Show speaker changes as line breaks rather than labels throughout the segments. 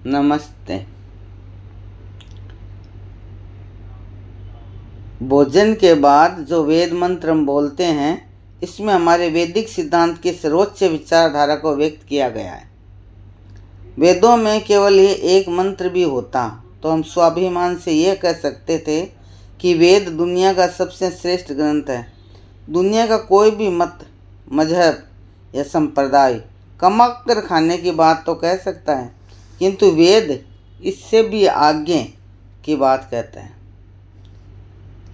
नमस्ते। भोजन के बाद जो वेद मंत्र हम बोलते हैं, इसमें हमारे वैदिक सिद्धांत की सर्वोच्च विचारधारा को व्यक्त किया गया है। वेदों में केवल ये एक मंत्र भी होता तो हम स्वाभिमान से ये कह सकते थे कि वेद दुनिया का सबसे श्रेष्ठ ग्रंथ है। दुनिया का कोई भी मत, मजहब या संप्रदाय कमा कर खाने की बात तो कह सकता है, किंतु वेद इससे भी आगे की बात कहता है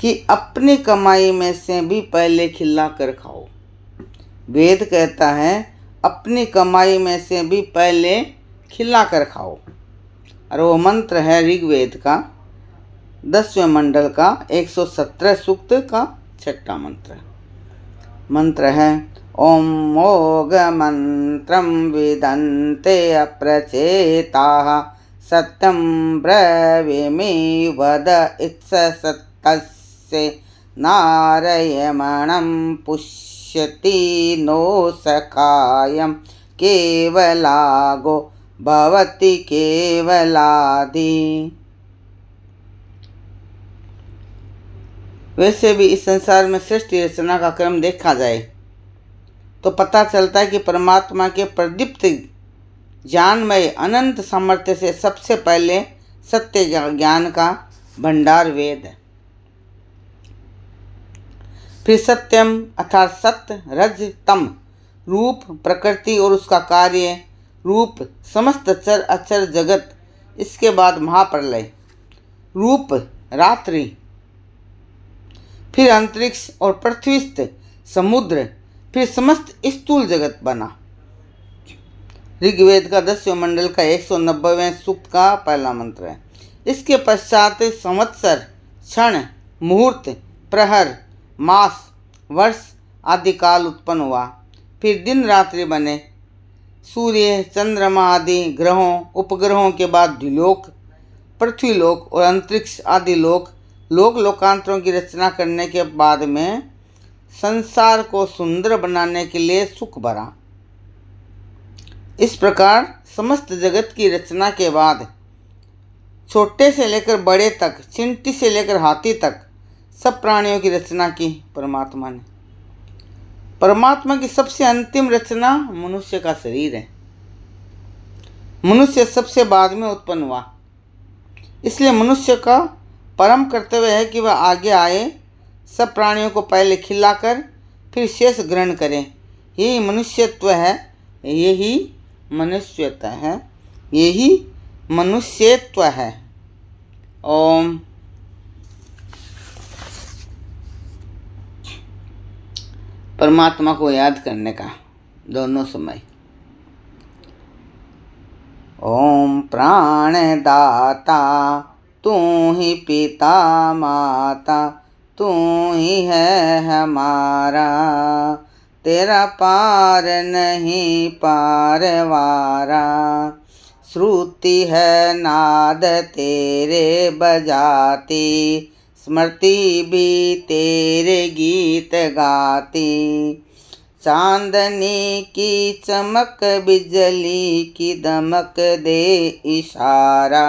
कि अपनी कमाई में से भी पहले खिला कर खाओ। वेद कहता है अपनी कमाई में से भी पहले खिला कर खाओ, और वो मंत्र है ऋग्वेद का 10वें मंडल का 117 सूक्त का 6वां मंत्र है ओम मोग मंत्रम विदन्ते अप्रचेताः सत्यं ब्रवीमि वद इत्स सत्तस्य नारायणं पुष्यति नो सखायं केवलागो भवति केवलादि। वैसे भी इस संसार में सृष्टि रचना का क्रम देखा जाए तो पता चलता है कि परमात्मा के प्रदीप्त ज्ञानमय अनंत सामर्थ्य से सबसे पहले सत्य ज्ञान का भंडार वेद है। फिर सत्यम अर्थात सत्य, रज, तम रूप, प्रकृति और उसका कार्य रूप, समस्त चर अचर जगत, इसके बाद महाप्रलय रूप, रात्रि, फिर अंतरिक्ष और पृथ्वीस्थ समुद्र, फिर समस्त स्थूल जगत बना। ऋग्वेद का 10वें मंडल का 190वें सूक्त का पहला मंत्र है। इसके पश्चात संवत्सर, क्षण, मुहूर्त, प्रहर, मास, वर्ष आदि काल उत्पन्न हुआ। फिर दिन रात्रि बने। सूर्य, चंद्रमा आदि ग्रहों, उपग्रहों के बाद द्विलोक, पृथ्वीलोक और अंतरिक्ष आदि लोक, लोकांतरों की रचना करने के बाद में संसार को सुंदर बनाने के लिए सुख भरा। इस प्रकार समस्त जगत की रचना के बाद छोटे से लेकर बड़े तक, चींटी से लेकर हाथी तक सब प्राणियों की रचना की परमात्मा ने। परमात्मा की सबसे अंतिम रचना मनुष्य का शरीर है। मनुष्य सबसे बाद में उत्पन्न हुआ, इसलिए मनुष्य का परम कर्तव्य है कि वह आगे आए, सब प्राणियों को पहले खिलाकर फिर शेष ग्रहण करें। यही मनुष्यत्व है, यही मनुष्यत्व है, यही मनुष्यत्व है। ओम। परमात्मा को याद करने का दोनों समय। ओम प्राणदाता तू ही पिता माता, तू ही है हमारा, तेरा पार नहीं पारवारा। श्रुति है नाद तेरे बजाती, स्मृति भी तेरे गीत गाती। चांदनी की चमक, बिजली की दमक दे इशारा,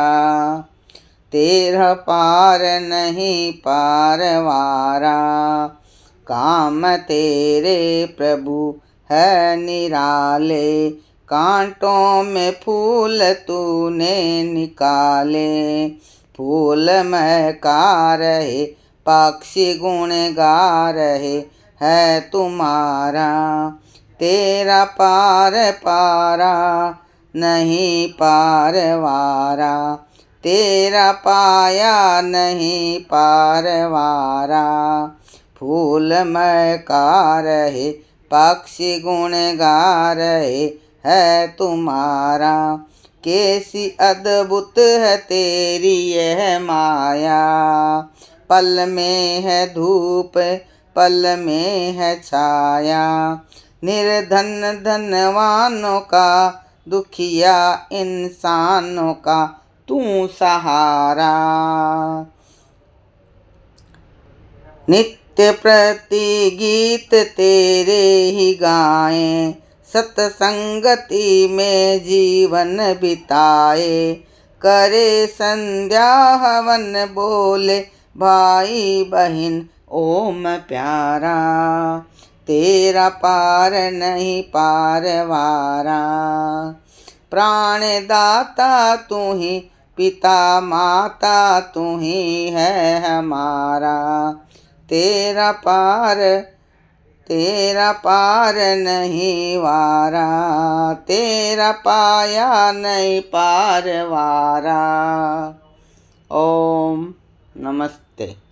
तेरा पार नहीं पारवारा। काम तेरे प्रभु है निराले, कांटों में फूल तूने निकाले। फूल महका रहे, पक्षी गुण गा रहे, है तुम्हारा तेरा पार पारा नहीं पारवारा। तेरा पाया नहीं पारवारा। फूल महका रहे, पक्षी गुण गा रहे, है तुम्हारा। कैसी अद्भुत है तेरी यह माया, पल में है धूप, पल में है छाया। निर्धन धनवानों का, दुखिया इंसानों का तू सहारा। नित्य प्रति गीत तेरे ही गाएं, सत्संगति में जीवन बिताए, करे संध्या हवन बोले भाई बहन ओम प्यारा, तेरा पार नहीं पार वारा। प्राण दाता तू ही, पिता माता तू ही है हमारा, तेरा पार नहीं वारा, तेरा पाया नहीं पार वारा। ओम नमस्ते।